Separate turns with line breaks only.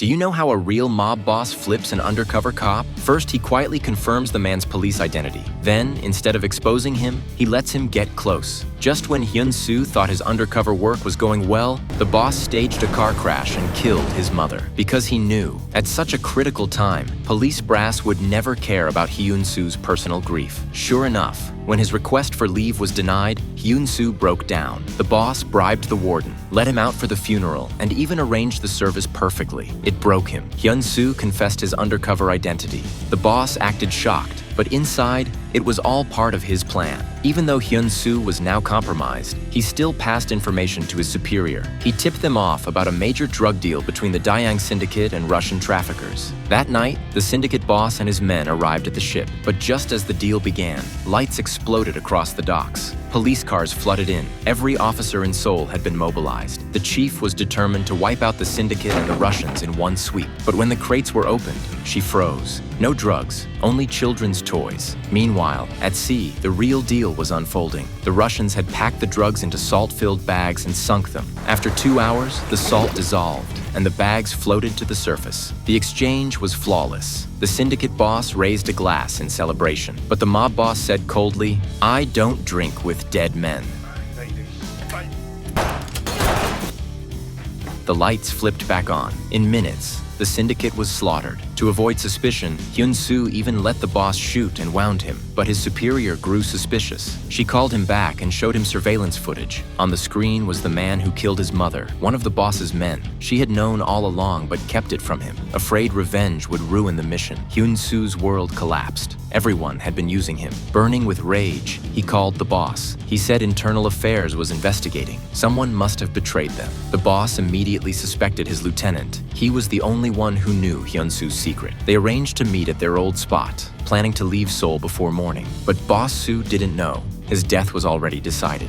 Do you know how a real mob boss flips an undercover cop? First, he quietly confirms the man's police identity. Then, instead of exposing him, he lets him get close. Just when Hyun-soo thought his undercover work was going well, the boss staged a car crash and killed his mother. Because he knew, at such a critical time, police brass would never care about Hyun-soo's personal grief. Sure enough, when his request for leave was denied, Hyun-soo broke down. The boss bribed the warden, let him out for the funeral, and even arranged the service perfectly. It broke him. Hyun-soo confessed his undercover identity. The boss acted shocked, but inside, it was all part of his plan. Even though Hyun-soo was now compromised, he still passed information to his superior. He tipped them off about a major drug deal between the Dayang syndicate and Russian traffickers. That night, the syndicate boss and his men arrived at the ship. But just as the deal began, lights exploded across the docks. Police cars flooded in. Every officer in Seoul had been mobilized. The chief was determined to wipe out the syndicate and the Russians in one sweep. But when the crates were opened, she froze. No drugs, only children's toys. Meanwhile, at sea, the real deal was unfolding. The Russians had packed the drugs into salt-filled bags and sunk them. After 2 hours, the salt dissolved, and the bags floated to the surface. The exchange was flawless. The syndicate boss raised a glass in celebration, but the mob boss said coldly, "I don't drink with dead men." The lights flipped back on. In minutes, the syndicate was slaughtered. To avoid suspicion, Hyun-soo even let the boss shoot and wound him, but his superior grew suspicious. She called him back and showed him surveillance footage. On the screen was the man who killed his mother, one of the boss's men. She had known all along but kept it from him, afraid revenge would ruin the mission. Hyun-soo's world collapsed. Everyone had been using him. Burning with rage, he called the boss. He said Internal Affairs was investigating. Someone must have betrayed them. The boss immediately suspected his lieutenant. He was the only one who knew Hyun-soo's secret. They arranged to meet at their old spot, planning to leave Seoul before morning. But Boss Soo didn't know. His death was already decided.